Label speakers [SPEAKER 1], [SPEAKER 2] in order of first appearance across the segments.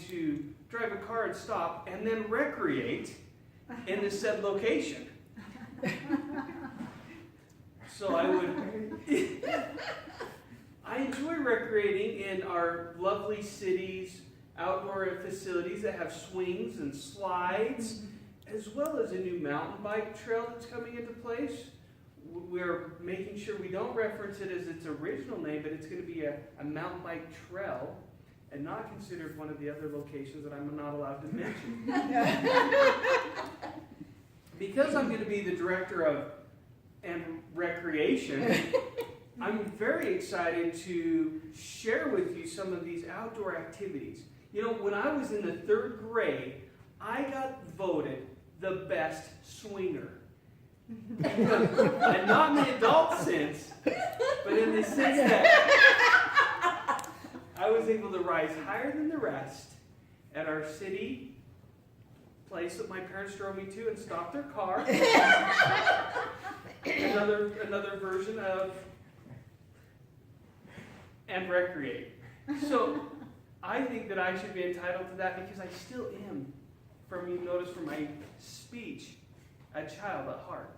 [SPEAKER 1] to drive a car and stop and then recreate in the said location. So I enjoy recreating in our lovely cities, outdoor facilities that have swings and slides, as well as a new mountain bike trail that's coming into place. We're making sure we don't reference it as its original name, but it's going to be a mountain bike trail and not considered one of the other locations that I'm not allowed to mention. Because I'm going to be the director of and recreation, I'm very excited to share with you some of these outdoor activities. You know, when I was in the 3rd grade, I got voted the best swinger. And not in the adult sense, but in the sense that I was able to rise higher than the rest at our city place that my parents drove me to and stopped their car. Another version of and recreate. So I think that I should be entitled to that because I still am, from you notice from my speech, a child at heart.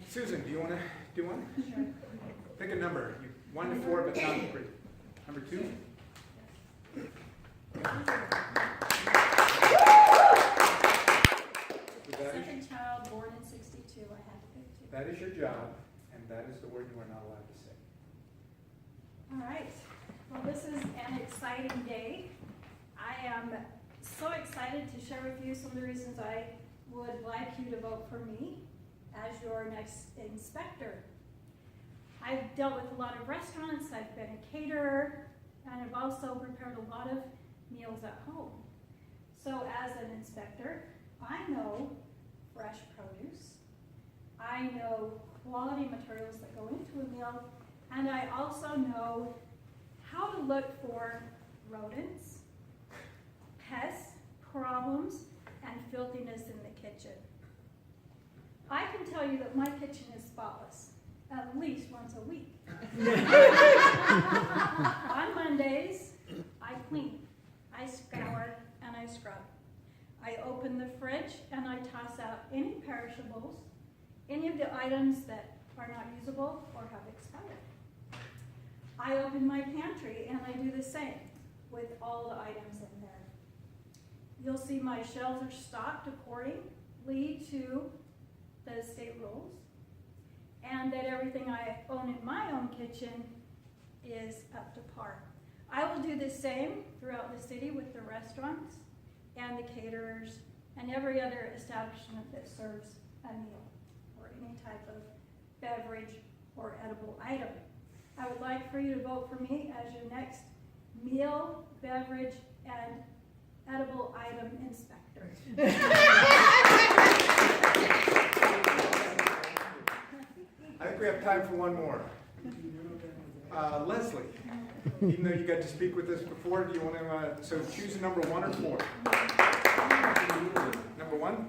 [SPEAKER 2] Susan, do you want to do one?
[SPEAKER 3] Sure.
[SPEAKER 2] Pick a number. 1 to 4, but not 3. Number 2.
[SPEAKER 3] Second child, born in 62. I had to pick 2.
[SPEAKER 2] That is your job, and that is the word you are not allowed to say.
[SPEAKER 3] All right. Well, this is an exciting day. I am so excited to share with you some of the reasons I would like you to vote for me as your next inspector. I've dealt with a lot of restaurants, I've been a caterer, and I've also prepared a lot of meals at home. So as an inspector, I know fresh produce, I know quality materials that go into a meal, and I also know how to look for rodents, pests, problems, and filthiness in the kitchen. I can tell you that my kitchen is spotless at least once a week. On Mondays, I clean, I scour, and I scrub. I open the fridge and I toss out any perishables, any of the items that are not usable or have expired. I open my pantry and I do the same with all the items in there. You'll see my shelves are stocked accordingly to the state rules, and that everything I own in my own kitchen is up to par. I will do the same throughout the city with the restaurants and the caterers and every other establishment that serves a meal or any type of beverage or edible item. I would like for you to vote for me as your next meal, beverage, and edible item inspector.
[SPEAKER 2] I think we have time for one more. Leslie, even though you got to speak with us before, do you want to, so choose a number 1 or 4? Number 1?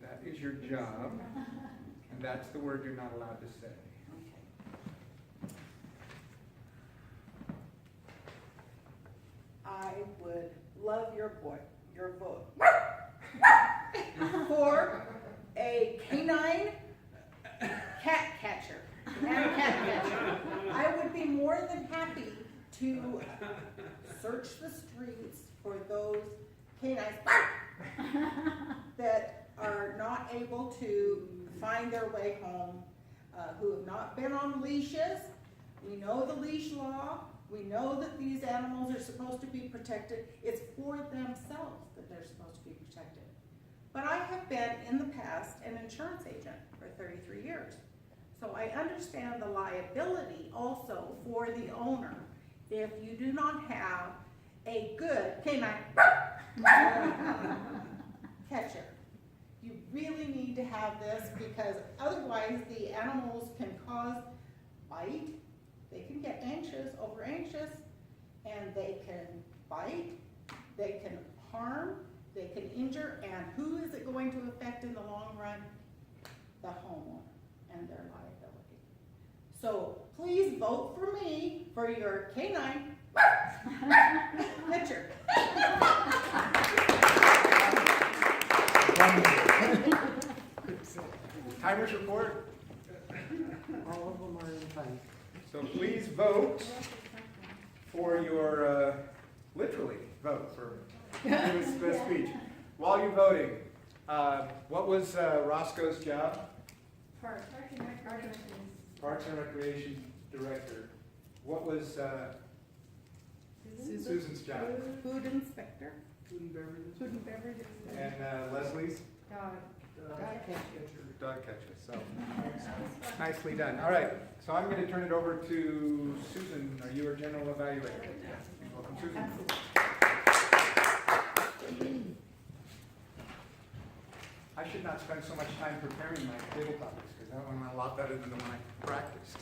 [SPEAKER 2] That is your job, and that's the word you're not allowed to say.
[SPEAKER 4] I would love your vote for a canine cat catcher. I would be more than happy to search the streets for those canines that are not able to find their way home, who have not been on leashes. We know the leash law. We know that these animals are supposed to be protected. It's for themselves that they're supposed to be protected. But I have been, in the past, an insurance agent for 33 years. So I understand the liability also for the owner if you do not have a good canine catcher. You really need to have this because otherwise the animals can cause bite. They can get over anxious, and they can bite, they can harm, they can injure, and who is it going to affect in the long run? The homeowner and their liability. So please vote for me for your canine picture.
[SPEAKER 2] Timers report.
[SPEAKER 5] All of them are in time.
[SPEAKER 2] So please vote for your, literally vote for his best speech. While you're voting, what was Roscoe's job?
[SPEAKER 3] Parks
[SPEAKER 2] Parks and Recreation Director. What was Susan's job?
[SPEAKER 4] Food inspector.
[SPEAKER 1] Food and beverages.
[SPEAKER 4] Food and beverages.
[SPEAKER 2] And Leslie's?
[SPEAKER 5] Dog catcher.
[SPEAKER 2] Dog catcher, so nicely done. All right, so I'm going to turn it over to Susan. Are you our general evaluator? Welcome, Susan. I should not spend so much time preparing my table topics because that one went a lot better than the one I practiced.